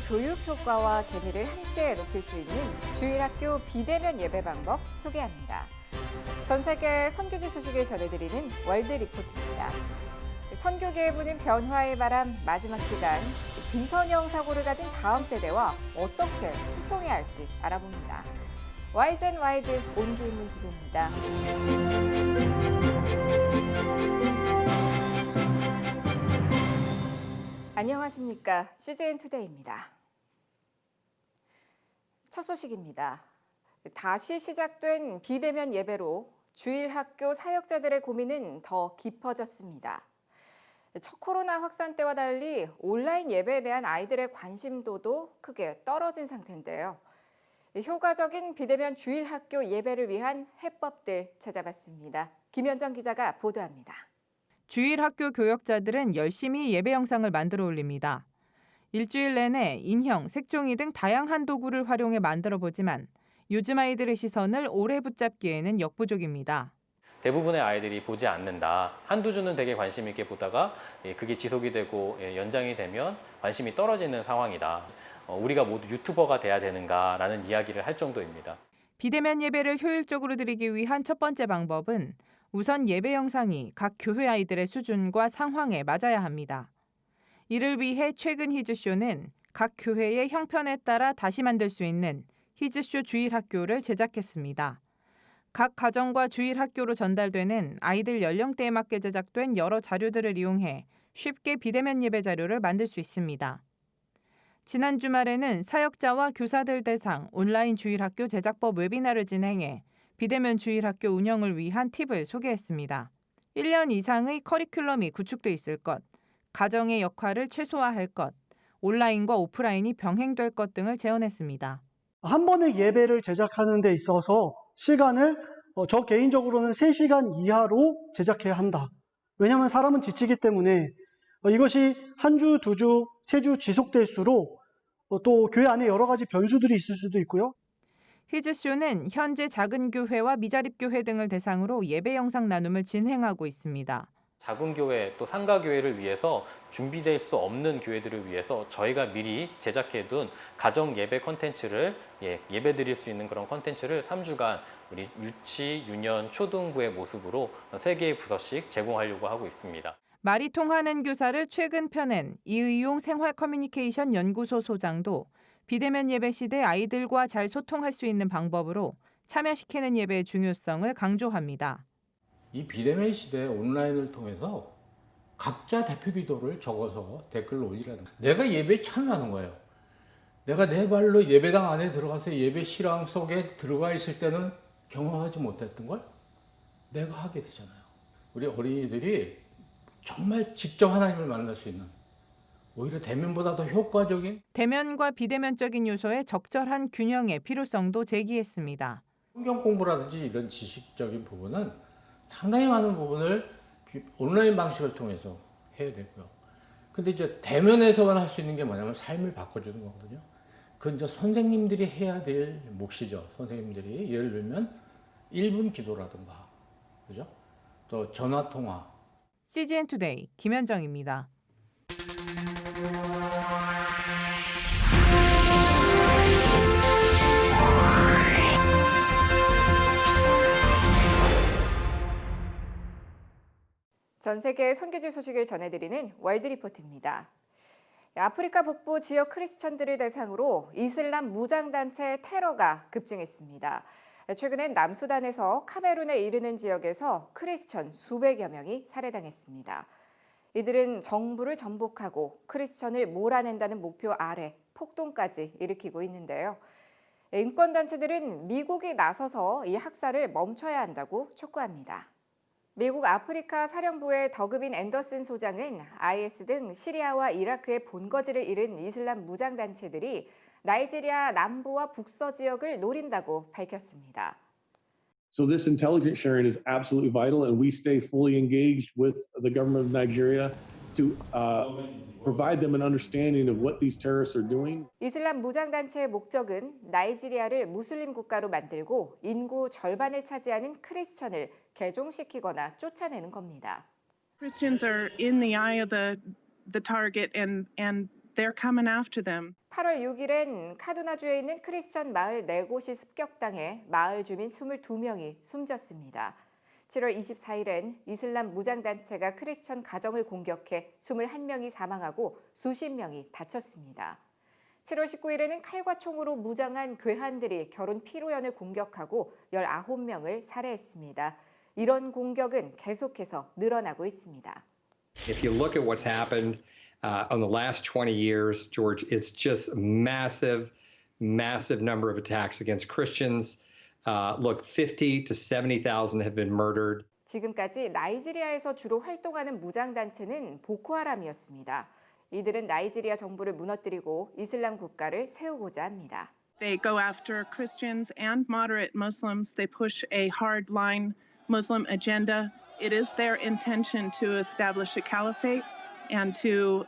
교육 효과와 재미를 함께 높일 수 있는 주일학교 비대면 예배 방법 소개합니다. 전 세계 선교지 소식을 전해드리는 월드 리포트입니다. 선교계에 부는 변화의 바람 마지막 시간, 비선형 사고를 가진 다음 세대와 어떻게 소통해야 할지 알아봅니다. 와이젠와이드 온기 있는 집입니다. 안녕하십니까. CGN투데이입니다. 첫 소식입니다. 다시 시작된 비대면 예배로 주일학교 사역자들의 고민은 더 깊어졌습니다. 첫 코로나 확산 때와 달리 온라인 예배에 대한 아이들의 관심도도 크게 떨어진 상태인데요. 효과적인 비대면 주일학교 예배를 위한 해법들 찾아봤습니다. 김현정 기자가 보도합니다. 주일학교 교역자들은 열심히 예배 영상을 만들어 올립니다. 일주일 내내 인형, 색종이 등 다양한 도구를 활용해 만들어 보지만 요즘 아이들의 시선을 오래 붙잡기에는 역부족입니다. 대부분의 아이들이 보지 않는다. 한두 주는 되게 관심 있게 보다가 그게 지속이 되고 연장이 되면 관심이 떨어지는 상황이다. 우리가 모두 유튜버가 돼야 되는가라는 이야기를 할 정도입니다. 비대면 예배를 효율적으로 드리기 위한 첫 번째 방법은 우선 예배 영상이 각 교회 아이들의 수준과 상황에 맞아야 합니다. 이를 위해 최근 히즈쇼는 각 교회의 형편에 따라 다시 만들 수 있는 히즈쇼 주일학교를 제작했습니다. 각 가정과 주일학교로 전달되는 아이들 연령대에 맞게 제작된 여러 자료들을 이용해 쉽게 비대면 예배 자료를 만들 수 있습니다. 지난 주말에는 사역자와 교사들 대상 온라인 주일학교 제작법 웨비나를 진행해 비대면 주일학교 운영을 위한 팁을 소개했습니다. 1년 이상의 커리큘럼이 구축돼 있을 것, 가정의 역할을 최소화할 것, 온라인과 오프라인이 병행될 것 등을 제언했습니다. 한 번의 예배를 제작하는 데 있어서 시간을 저 개인적으로는 3시간 이하로 제작해야 한다. 왜냐하면 사람은 지치기 때문에 이것이 한 주, 두 주, 세 주 지속될수록 또 교회 안에 여러 가지 변수들이 있을 수도 있고요. 히즈쇼는 현재 작은 교회와 미자립 교회 등을 대상으로 예배 영상 나눔을 진행하고 있습니다. 작은 교회 또 상가 교회를 위해서 준비될 수 없는 교회들을 위해서 저희가 미리 제작해둔 가정 예배 콘텐츠를 예배 드릴 수 있는 그런 콘텐츠를 3주간 우리 유치, 유년, 초등부의 모습으로 3개의 부서씩 제공하려고 하고 있습니다. 말이 통하는 교사를 최근 펴낸 이의용 생활 커뮤니케이션 연구소 소장도 비대면 예배 시대 아이들과 잘 소통할 수 있는 방법으로 참여시키는 예배의 중요성을 강조합니다. 이 비대면 시대 온라인을 통해서 각자 대표 기도를 적어서 댓글로 올리라는 거예요. 내가 예배에 참여하는 거예요. 내가 내 발로 예배당 안에 들어가서 예배 실황 속에 들어가 있을 때는 경험하지 못했던 걸 내가 하게 되잖아요. 우리 어린이들이 정말 직접 하나님을 만날 수 있는 오히려 대면보다 더 효과적인 대면과 비대면적인 요소의 적절한 균형의 필요성도 제기했습니다. 성경 공부라든지 이런 지식적인 부분은 상당히 많은 부분을 온라인 방식을 통해서 해야 되고요. 근데 이제 대면에서만 할 수 있는 게 뭐냐면 삶을 바꿔주는 거거든요. 그건 이제 선생님들이 해야 될 몫이죠. 선생님들이 예를 들면 1분 기도라든가, 그죠? 또 전화 통화. CGN투데이 김현정입니다. 전 세계 선교지 소식을 전해드리는 월드 리포트입니다. 아프리카 북부 지역 크리스천들을 대상으로 이슬람 무장단체 테러가 급증했습니다. 최근엔 남수단에서 카메룬에 이르는 지역에서 크리스천 수백여 명이 살해당했습니다. 이들은 정부를 전복하고 크리스천을 몰아낸다는 목표 아래 폭동까지 일으키고 있는데요. 인권단체들은 미국이 나서서 이 학살을 멈춰야 한다고 촉구합니다. 미국 아프리카 사령부의 더그빈 앤더슨 소장은 IS 등 시리아와 이라크의 본거지를 잃은 이슬람 무장단체들이 나이지리아 남부와 북서 지역을 노린다고 밝혔습니다. So this intelligence sharing is absolutely vital, and we stay fully engaged with the government of Nigeria to provide them an understanding of what these terrorists are doing. 이슬람 무장단체의 목적은 나이지리아를 무슬림 국가로 만들고 인구 절반을 차지하는 크리스천을 개종시키거나 쫓아내는 겁니다. Christians are in the eye of the target and they're coming after them. 8월 6일엔 카두나주에 있는 크리스천 마을 4곳이 습격당해 마을 주민 22명이 숨졌습니다. 7월 24일엔 이슬람 무장단체가 크리스천 가정을 공격해 21명이 사망하고 수십 명이 다쳤습니다. 7월 19일에는 칼과 총으로 무장한 괴한들이 결혼 피로연을 공격하고 19명을 살해했습니다. 이런 공격은 계속해서 늘어나고 있습니다. If you look at what's happened on the last 20 years, George, it's just massive number of attacks against Christians. Look, 50 to 70,000 have been murdered. 지금까지 나이지리아에서 주로 활동하는 무장단체는 보코하람이었습니다. 이들은 나이지리아 정부를 무너뜨리고 이슬람 국가를 세우고자 합니다. They go after Christians and moderate Muslims. They push a hardline Muslim agenda. It is their intention to establish a caliphate and to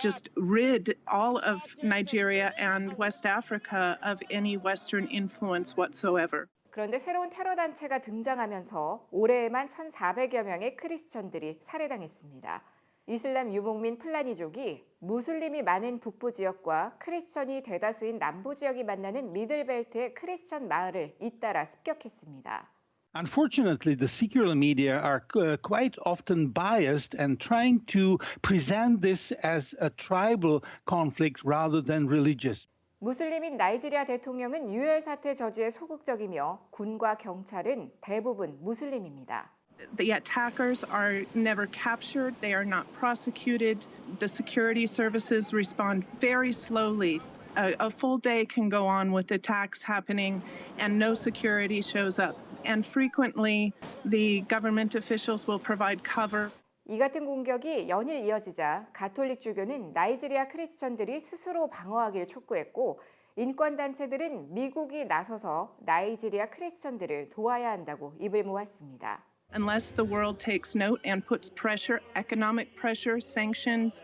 just rid all of Nigeria and West Africa of any Western influence whatsoever. 그런데 새로운 테러 단체가 등장하면서 올해에만 1,400여 명의 크리스천들이 살해당했습니다. 이슬람 유목민 플라니족이 무슬림이 많은 북부 지역과 크리스천이 대다수인 남부 지역이 만나는 미들벨트의 크리스천 마을을 잇따라 습격했습니다. Unfortunately, the secular media are quite often biased and trying to present this as a tribal conflict rather than religious. 무슬림인 나이지리아 대통령은 유혈 사태 저지에 소극적이며 군과 경찰은 대부분 무슬림입니다. The attackers are never captured. They are not prosecuted. The security services respond very slowly. A full day can go on with attacks happening and no security shows up. And frequently, the government officials will provide cover. 이 같은 공격이 연일 이어지자 가톨릭 주교는 나이지리아 크리스천들이 스스로 방어하길 촉구했고 인권단체들은 미국이 나서서 나이지리아 크리스천들을 도와야 한다고 입을 모았습니다. Unless the world takes note and puts pressure, economic pressure, sanctions,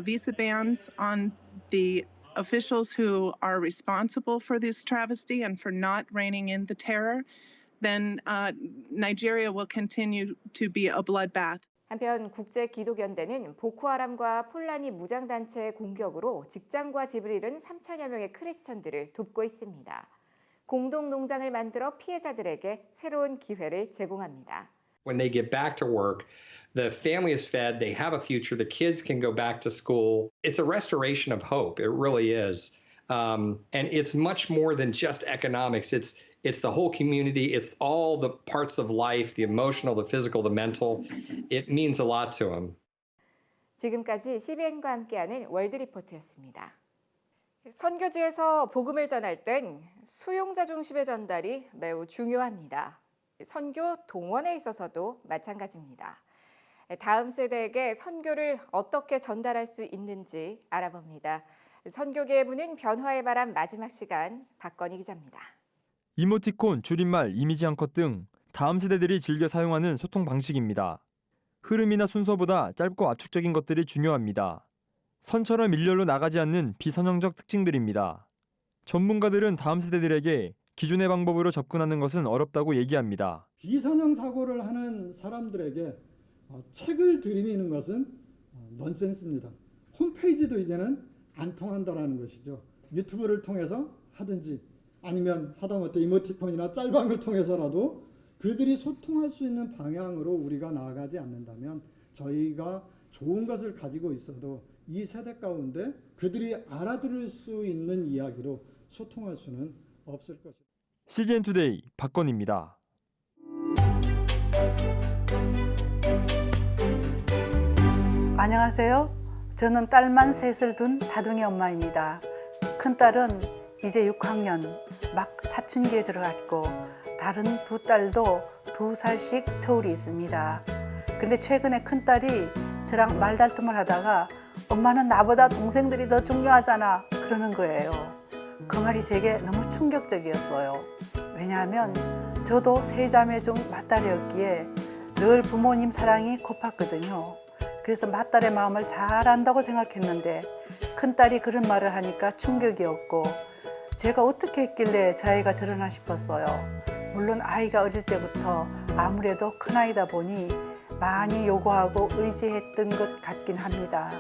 visa bans on the officials who are responsible for this travesty and for not reining in the terror, then Nigeria will continue to be a bloodbath. 한편 국제기독연대는 보코하람과 폴라니 무장단체의 공격으로 직장과 집을 잃은 3천여 명의 크리스천들을 돕고 있습니다. 공동농장을 만들어 피해자들에게 새로운 기회를 제공합니다. When they get back to work, the family is fed, they have a future, the kids can go back to school. It's a restoration of hope, it really is. And it's much more than just economics. It's the whole community. It's all the parts of life, the emotional, the physical, the mental. It means a lot to them. 지금까지 CBN과 함께하는 월드리포트였습니다. 선교지에서 복음을 전할 땐 수용자 중심의 전달이 매우 중요합니다. 선교 동원에 있어서도 마찬가지입니다. 다음 세대에게 선교를 어떻게 전달할 수 있는지 알아봅니다. 선교계의 문은 변화의 바람 마지막 시간 박건희 기자입니다. 이모티콘, 줄임말, 이미지 한 컷 등 다음 세대들이 즐겨 사용하는 소통 방식입니다. 흐름이나 순서보다 짧고 압축적인 것들이 중요합니다. 선처럼 일렬로 나가지 않는 비선형적 특징들입니다. 전문가들은 다음 세대들에게 기존의 방법으로 접근하는 것은 어렵다고 얘기합니다. 비선형 사고를 하는 사람들에게 책을 들이미는 것은 넌센스입니다. 홈페이지도 이제는 안 통한다라는 것이죠. 유튜브를 통해서 하든지 아니면 하다못해 이모티콘이나 짤방을 통해서라도 그들이 소통할 수 있는 방향으로 우리가 나아가지 않는다면 저희가 좋은 것을 가지고 있어도 이 세대 가운데 그들이 알아들을 수 있는 이야기로 소통할 수는 없을 것입니다. CGN 투데이 박건희입니다. 안녕하세요. 저는 딸만 셋을 둔 다둥이 엄마입니다. 큰딸은 이제 6학년 막 사춘기에 들어갔고 다른 두 딸도 2살씩 터울이 있습니다. 그런데 최근에 큰딸이 저랑 말다툼을 하다가 엄마는 나보다 동생들이 더 중요하잖아 그러는 거예요. 그 말이 제게 너무 충격적이었어요. 왜냐하면 저도 세 자매 중 맏딸이었기에 늘 부모님 사랑이 고팠거든요. 그래서 맏딸의 마음을 잘 안다고 생각했는데 큰딸이 그런 말을 하니까 충격이었고 제가 어떻게 했길래 저 아이가 저러나 싶었어요. 물론 아이가 어릴 때부터 아무래도 큰아이다 보니 많이 요구하고 의지했던 것 같긴 합니다.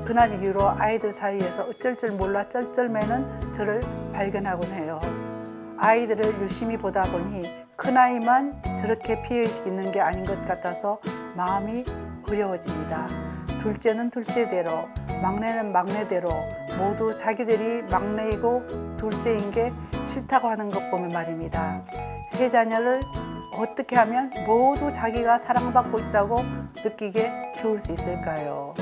그날 이후로 아이들 사이에서 어쩔 줄 몰라 쩔쩔매는 저를 발견하곤 해요. 아이들을 유심히 보다 보니 큰아이만 저렇게 피해의식 있는 게 아닌 것 같아서 마음이 어려워집니다. 둘째는 둘째대로, 막내는 막내대로 모두 자기들이 막내이고 둘째인 게 싫다고 하는 것 보면 말입니다. 세 자녀를 어떻게 하면 모두 자기가 사랑받고 있다고 느끼게 키울 수 있을까요?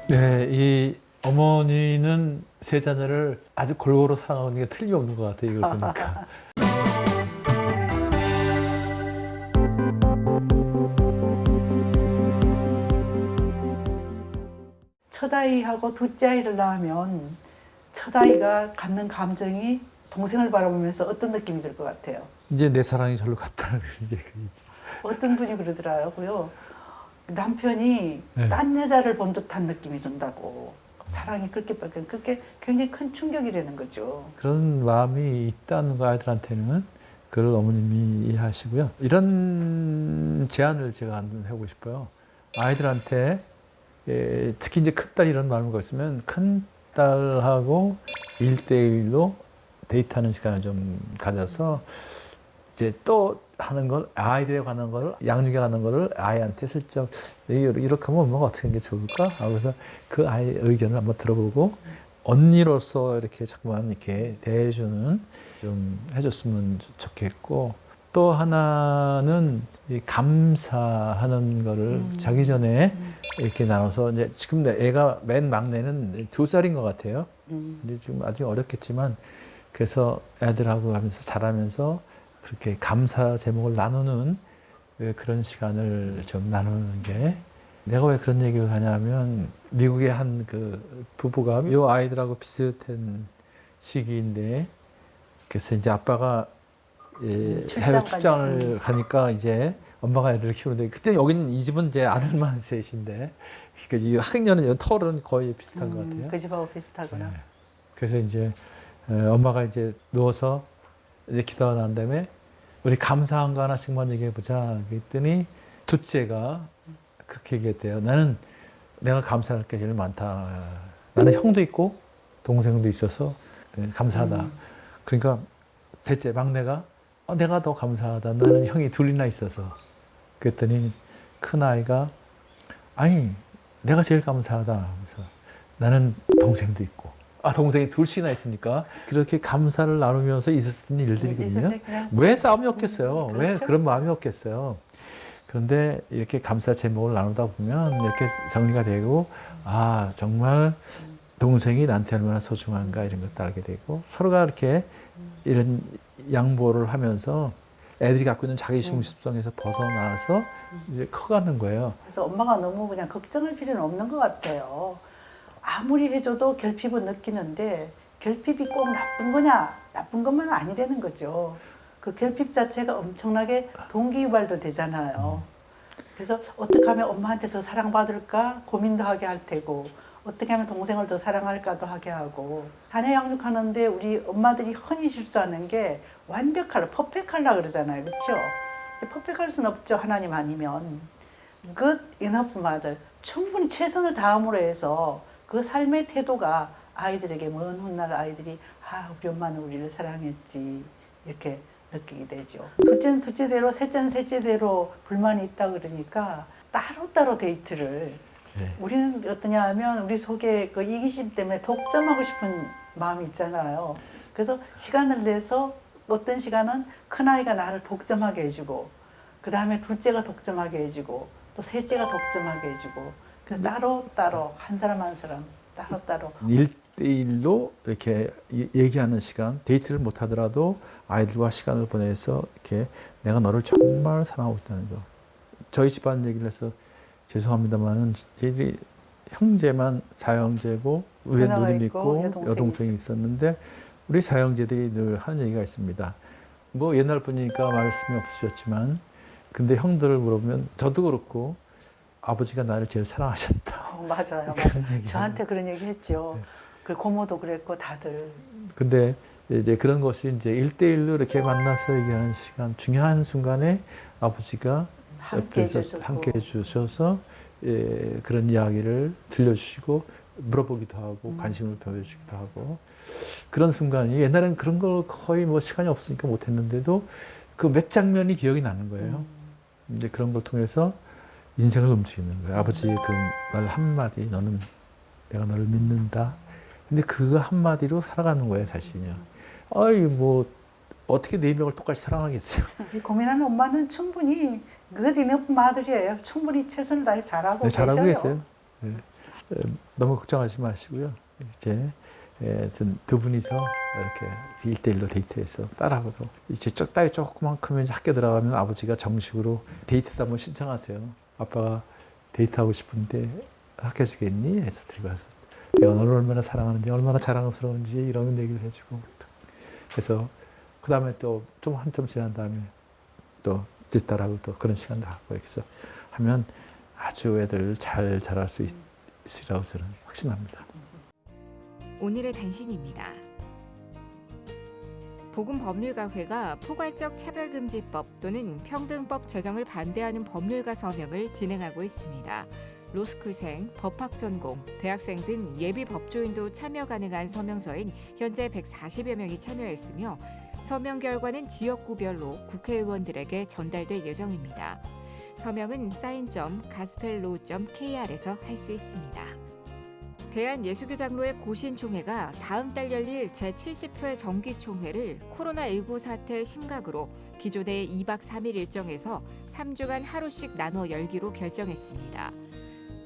네, 이 어머니는 세 자녀를 아주 골고루 사랑하는 게 틀림없는 것 같아요. 이걸 보니까. 첫아이하고 둘째 아이를 낳으면 첫아이가 갖는 감정이 동생을 바라보면서 어떤 느낌이 들 것 같아요? 이제 내 사랑이 절로 갔다는 이제 그죠. 어떤 분이 그러더라고요. 남편이 네. 딴 여자를 본 듯한 느낌이 든다고. 사랑이 그렇게 굉장히 큰 충격이라는 거죠. 그런 마음이 있다는 거 아이들한테는 그걸 어머님이 이해하시고요. 이런 제안을 제가 한번 해보고 싶어요. 아이들한테 특히 이제 큰딸이 이런 마음을 갖으면 큰딸하고 1대1로 데이트하는 시간을 좀 가져서 이제 또 하는 걸 아이들에 관한 걸 양육에 관한 거를 아이한테 슬쩍 이렇게 하면 엄마가 어떻게 하는 게 좋을까? 그래서 그 아이의 의견을 한번 들어보고 언니로서 이렇게 자꾸만 이렇게 대해주는 좀 해줬으면 좋겠고 또 하나는 이 감사하는 거를 자기 전에 이렇게 나눠서 이제 지금 애가 맨 막내는 2살인 것 같아요. 근데 지금 아직 어렵겠지만 그래서 애들하고 하면서 자라면서 그렇게 감사 제목을 나누는 그런 시간을 좀 나누는 게 내가 왜 그런 얘기를 하냐면 미국의 한 그 부부가 이 아이들하고 비슷한 시기인데 그래서 이제 아빠가 해외 출장을 가니까 이제 엄마가 애들을 키우는데 그때 여기는 이 집은 이제 아들만 셋인데 그러니까 이 학년은 터울은 거의 비슷한 것 같아요. 그 집하고 비슷하구나. 네. 그래서 이제 엄마가 이제 누워서 이제 기도가 난 다음에 우리 감사한 거 하나씩만 얘기해 보자. 그랬더니 둘째가 그렇게 얘기했대요. 나는 내가 감사할 게 제일 많다. 나는 형도 있고 동생도 있어서 감사하다. 그러니까 셋째 막내가 내가 더 감사하다. 나는 형이 둘이나 있어서. 그랬더니 큰 아이가 아니 내가 제일 감사하다. 그래서 나는 동생도 있고. 동생이 둘씩이나 있으니까 그렇게 감사를 나누면서 있었던 일들이거든요. 왜 싸움이 없겠어요? 그렇죠. 왜 그런 마음이 없겠어요? 그런데 이렇게 감사 제목을 나누다 보면 이렇게 정리가 되고 정말 동생이 나한테 얼마나 소중한가 이런 것도 알게 되고 서로가 이렇게 이런 양보를 하면서 애들이 갖고 있는 자기 중심성에서 벗어나서 이제 커가는 거예요. 그래서 엄마가 너무 그냥 걱정할 필요는 없는 것 같아요. 아무리 해줘도 결핍은 느끼는데 결핍이 꼭 나쁜 거냐? 나쁜 것만 아니라는 거죠. 그 결핍 자체가 엄청나게 동기유발도 되잖아요. 그래서 어떻게 하면 엄마한테 더 사랑받을까 고민도 하게 할 테고 어떻게 하면 동생을 더 사랑할까도 하게 하고 자녀 양육하는데 우리 엄마들이 흔히 실수하는 게 완벽하려, 퍼펙하려 그러잖아요. 그렇죠? 퍼펙할 수는 없죠. 하나님 아니면. Good enough mother. 충분히 최선을 다함으로 해서 그 삶의 태도가 아이들에게 먼 훗날 아이들이 우리 엄마는 우리를 사랑했지 이렇게 느끼게 되죠. 둘째는 둘째대로 셋째는 셋째대로 불만이 있다 그러니까 따로따로 데이트를 우리는 어떠냐 하면 우리 속에 그 이기심 때문에 독점하고 싶은 마음이 있잖아요. 그래서 시간을 내서 어떤 시간은 큰아이가 나를 독점하게 해주고 그 다음에 둘째가 독점하게 해주고 또 셋째가 독점하게 해주고 그래서 따로따로 한 사람 한 사람 따로따로 1대1로 이렇게 얘기하는 시간 데이트를 못 하더라도 아이들과 시간을 보내서 이렇게 내가 너를 정말 사랑하고 있다는 거. 저희 집안 얘기를 해서 죄송합니다만은 저희들이 형제만 사형제고 위에 누님 있고 여동생이 있었는데 우리 사형제들이 늘 하는 얘기가 있습니다. 뭐 옛날 분이니까 말씀이 없으셨지만 근데 형들을 물어보면 저도 그렇고 아버지가 나를 제일 사랑하셨다. 맞아요. 저한테 그런 얘기 했죠. 그 고모도 그랬고 다들. 근데 이제 그런 것이 이제 1대1로 이렇게 만나서 얘기하는 시간 중요한 순간에 아버지가 옆에서 함께 해주셔서 그런 이야기를 들려주시고 물어보기도 하고 관심을 보여주기도 하고 그런 순간이 옛날에는 그런 걸 거의 뭐 시간이 없으니까 못했는데도 그 몇 장면이 기억이 나는 거예요. 이제 그런 걸 통해서 인생을 움직이는 거예요. 아버지의 그 말 한마디, 너는 내가 너를 믿는다. 근데 그 한마디로 살아가는 거예요, 자신이요. 아이, 뭐, 어떻게 4명을 똑같이 사랑하겠어요. 고민하는 엄마는 충분히 good enough mother이에요. 충분히 최선을 다해 잘하고 네, 잘하고 계셔요. 계세요. 네. 너무 걱정하지 마시고요. 이제 두 분이서 이렇게 1대1로 데이트해서 딸하고도 이제 딸이 조금만 크면 이제 학교 들어가면 아버지가 정식으로 데이트도 한번 신청하세요. 아빠가 데이트하고 싶은데 학교 주겠니? 해서 데리고 와서 내가 너를 얼마나 사랑하는지 얼마나 자랑스러운지 이런 얘기를 해주고 그래서 그 다음에 또 좀 한참 지난 다음에 또 뒷딸하고 또 그런 시간도 갖고 이렇게 해서 하면 아주 애들 잘 자랄 수 있으리라고 저는 확신합니다. 오늘의 단신입니다. 보건법률가회가 포괄적 차별금지법 또는 평등법 제정을 반대하는 법률가 서명을 진행하고 있습니다. 로스쿨생, 법학 전공, 대학생 등 예비 법조인도 참여 가능한 서명서엔 현재 140여 명이 참여했으며 서명 결과는 지역구별로 국회의원들에게 전달될 예정입니다. 서명은 sign.gaspellaw.kr에서 할 수 있습니다. 대한예수교장로회 고신총회가 다음 달 열릴 제70회 정기총회를 코로나19 사태 심각으로 기존의 2박 3일 일정에서 3주간 하루씩 나눠 열기로 결정했습니다.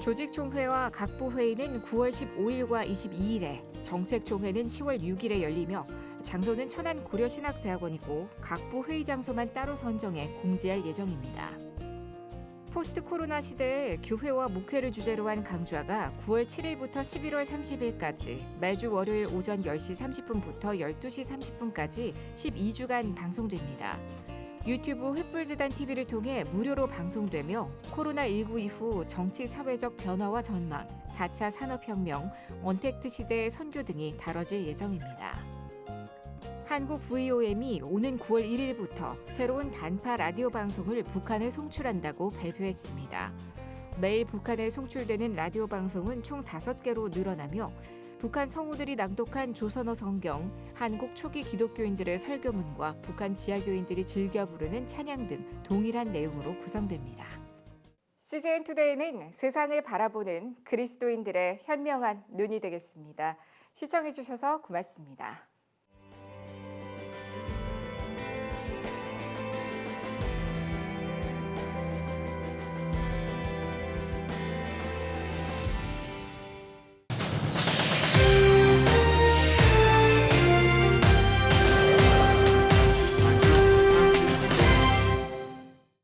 조직총회와 각부회의는 9월 15일과 22일에, 정책총회는 10월 6일에 열리며 장소는 천안 고려신학대학원이고 각부 회의 장소만 따로 선정해 공지할 예정입니다. 포스트 코로나 시대에 교회와 목회를 주제로 한 강좌가 9월 7일부터 11월 30일까지 매주 월요일 오전 10시 30분부터 12시 30분까지 12주간 방송됩니다. 유튜브 횃불재단 TV를 통해 무료로 방송되며 코로나19 이후 정치 사회적 변화와 전망, 4차 산업혁명, 언택트 시대의 선교 등이 다뤄질 예정입니다. 한국 VOM이 오는 9월 1일부터 새로운 단파 라디오 방송을 북한에 송출한다고 발표했습니다. 매일 북한에 송출되는 라디오 방송은 총 5개로 늘어나며 북한 성우들이 낭독한 조선어 성경, 한국 초기 기독교인들의 설교문과 북한 지하교인들이 즐겨 부르는 찬양 등 동일한 내용으로 구성됩니다. CGN 투데이는 세상을 바라보는 그리스도인들의 현명한 눈이 되겠습니다. 시청해주셔서 고맙습니다.